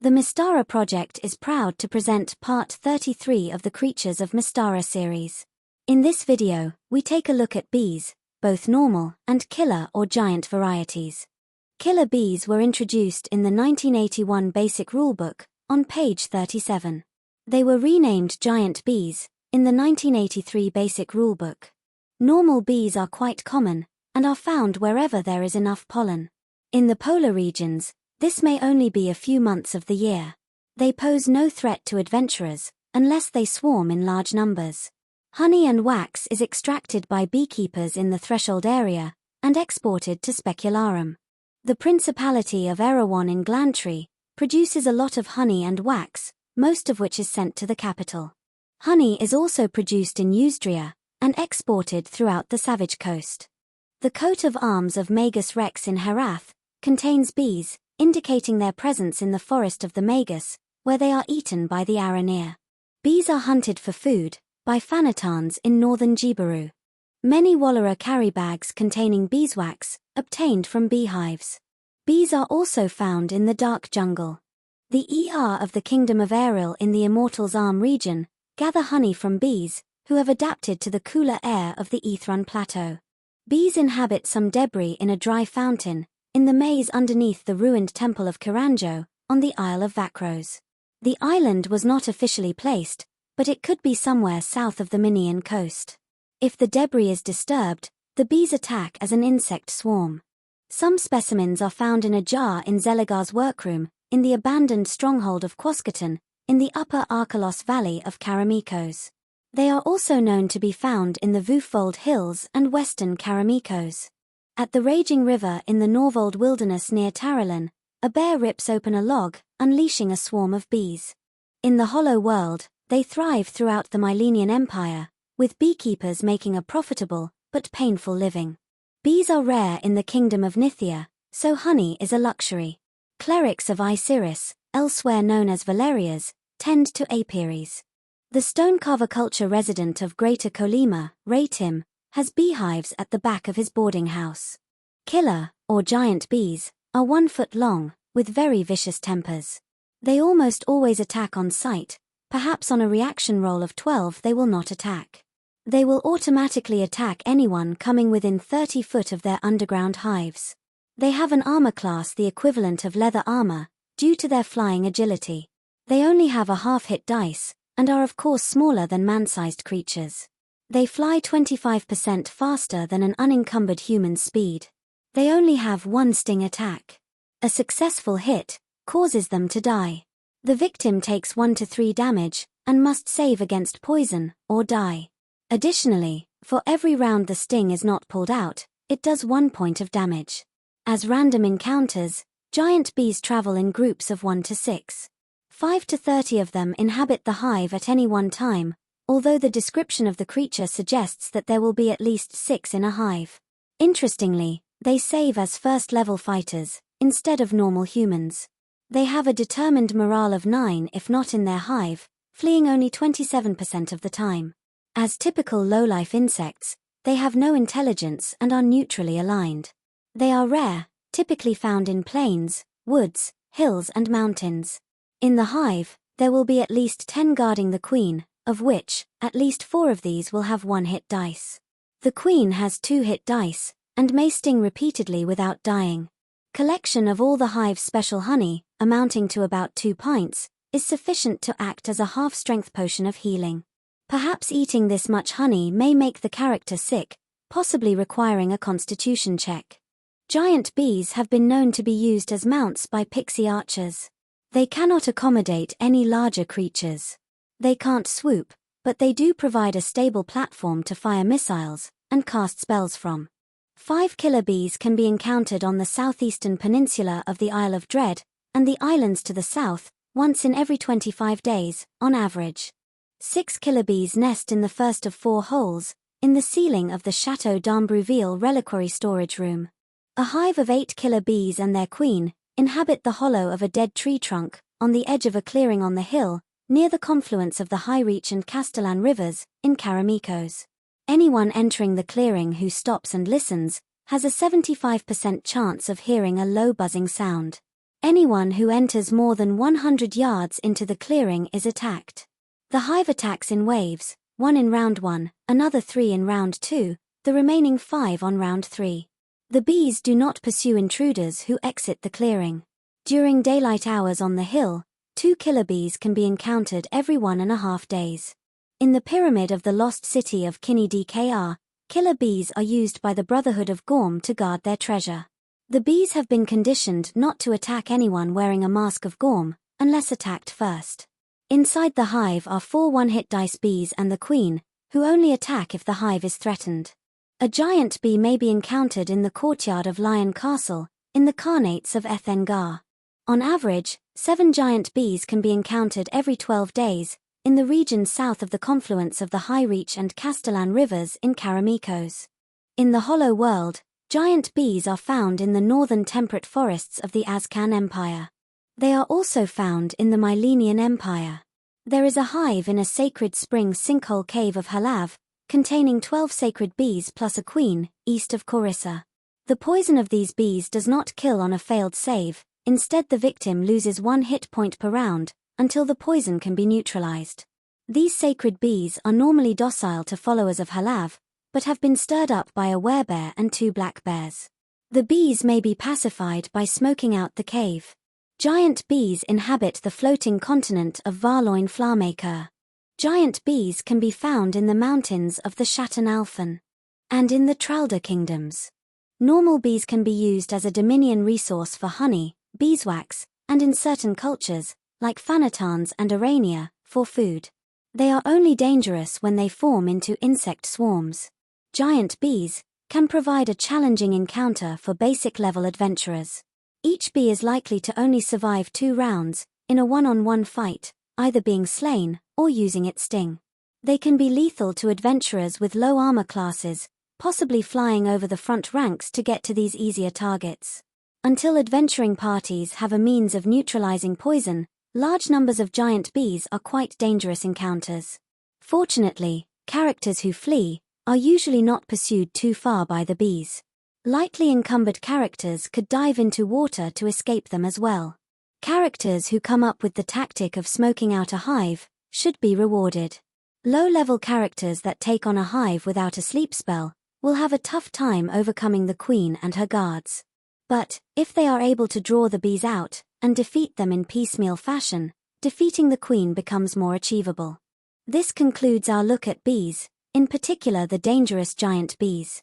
The Mystara project is proud to present part 33 of the Creatures of Mystara series. In this video, we take a look at bees, both normal and killer or giant varieties. Killer bees were introduced in the 1981 Basic Rulebook, on page 37. They were renamed giant bees in the 1983 Basic Rulebook. Normal bees are quite common and are found wherever there is enough pollen. In the polar regions, this may only be a few months of the year. They pose no threat to adventurers, unless they swarm in large numbers. Honey and wax is extracted by beekeepers in the threshold area, and exported to Specularum. The Principality of Erewhon in Glantry produces a lot of honey and wax, most of which is sent to the capital. Honey is also produced in Eustria, and exported throughout the Savage Coast. The coat of arms of Magus Rex in Herath contains bees, indicating their presence in the forest of the Magus, where they are eaten by the Aranir. Bees are hunted for food by Fanatans in northern Djibaru. Many Wallara carry bags containing beeswax, obtained from beehives. Bees are also found in the dark jungle. The of the Kingdom of Eril in the Immortals' Arm region gather honey from bees, who have adapted to the cooler air of the Ethrun Plateau. Bees inhabit some debris in a dry fountain, in the maze underneath the ruined temple of Kiranjo, on the Isle of Vakros. The island was not officially placed, but it could be somewhere south of the Minian coast. If the debris is disturbed, the bees attack as an insect swarm. Some specimens are found in a jar in Zeligar's workroom, in the abandoned stronghold of Quasqueton, in the upper Arkelos valley of Karamikos. They are also known to be found in the Vufold Hills and western Karamikos. At the raging river in the Norvold wilderness near Tarelin, a bear rips open a log, unleashing a swarm of bees. In the Hollow World, they thrive throughout the Mylenian Empire, with beekeepers making a profitable, but painful living. Bees are rare in the kingdom of Nithia, so honey is a luxury. Clerics of Isiris, elsewhere known as Valerias, tend to apiaries. The stonecarver culture resident of Greater Colima, Raytim, has beehives at the back of his boarding house. Killer, or giant bees, are 1 foot long, with very vicious tempers. They almost always attack on sight, perhaps on a reaction roll of 12 they will not attack. They will automatically attack anyone coming within 30 foot of their underground hives. They have an armor class the equivalent of leather armor, due to their flying agility. They only have a half-hit dice, and are of course smaller than man-sized creatures. They fly 25% faster than an unencumbered human's speed. They only have 1 sting attack. A successful hit causes them to die. The victim takes 1 to 3 damage, and must save against poison, or die. Additionally, for every round the sting is not pulled out, it does 1 point of damage. As random encounters, giant bees travel in groups of 1 to 6. 5 to 30 of them inhabit the hive at any one time, although the description of the creature suggests that there will be at least 6 in a hive. Interestingly, they save as first-level fighters, instead of normal humans. They have a determined morale of 9 if not in their hive, fleeing only 27% of the time. As typical low-life insects, they have no intelligence and are neutrally aligned. They are rare, typically found in plains, woods, hills and mountains. In the hive, there will be at least 10 guarding the queen, of which, at least 4 of these will have 1-hit dice. The queen has 2-hit dice, and may sting repeatedly without dying. Collection of all the hive's special honey, amounting to about 2 pints, is sufficient to act as a half-strength potion of healing. Perhaps eating this much honey may make the character sick, possibly requiring a constitution check. Giant bees have been known to be used as mounts by pixie archers. They cannot accommodate any larger creatures. They can't swoop, but they do provide a stable platform to fire missiles and cast spells from. 5 killer bees can be encountered on the southeastern peninsula of the Isle of Dread, and the islands to the south, once in every 25 days, on average. 6 killer bees nest in the first of 4 holes, in the ceiling of the Chateau d'Ambruville reliquary storage room. A hive of 8 killer bees and their queen inhabit the hollow of a dead tree trunk, on the edge of a clearing on the hill, near the confluence of the High Reach and Castellan rivers, in Karamikos. Anyone entering the clearing who stops and listens has a 75% chance of hearing a low buzzing sound. Anyone who enters more than 100 yards into the clearing is attacked. The hive attacks in waves, 1 in round 1, another 3 in round 2, the remaining 5 on round 3. The bees do not pursue intruders who exit the clearing. During daylight hours on the hill, 2 killer bees can be encountered every 1.5 days. In the pyramid of the lost city of Kini-Dkr, killer bees are used by the Brotherhood of Gorm to guard their treasure. The bees have been conditioned not to attack anyone wearing a mask of Gorm, unless attacked first. Inside the hive are 4 one-hit dice bees and the queen, who only attack if the hive is threatened. A giant bee may be encountered in the courtyard of Lion Castle, in the Khanates of Ethengar. On average, 7 giant bees can be encountered every 12 days, in the region south of the confluence of the High Reach and Castellan rivers in Karamikos. In the Hollow World, giant bees are found in the northern temperate forests of the Azcan Empire. They are also found in the Mylenian Empire. There is a hive in a sacred spring sinkhole cave of Halav, containing 12 sacred bees plus a queen, east of Korissa. The poison of these bees does not kill on a failed save, instead the victim loses 1 hit point per round, until the poison can be neutralized. These sacred bees are normally docile to followers of Halav, but have been stirred up by a werebear and 2 black bears. The bees may be pacified by smoking out the cave. Giant bees inhabit the floating continent of Varloin Flamaker. Giant bees can be found in the mountains of the Shatten-Alphen and in the Tralda kingdoms. Normal bees can be used as a dominion resource for honey, beeswax, and in certain cultures, like Fanatans and Arania, for food. They are only dangerous when they form into insect swarms. Giant bees can provide a challenging encounter for basic-level adventurers. Each bee is likely to only survive 2 rounds, in a one-on-one fight, either being slain or using its sting. They can be lethal to adventurers with low armor classes, possibly flying over the front ranks to get to these easier targets. Until adventuring parties have a means of neutralizing poison, large numbers of giant bees are quite dangerous encounters. Fortunately, characters who flee are usually not pursued too far by the bees. Lightly encumbered characters could dive into water to escape them as well. Characters who come up with the tactic of smoking out a hive should be rewarded. Low-level characters that take on a hive without a sleep spell will have a tough time overcoming the queen and her guards. But, if they are able to draw the bees out and defeat them in piecemeal fashion, defeating the queen becomes more achievable. This concludes our look at bees, in particular the dangerous giant bees.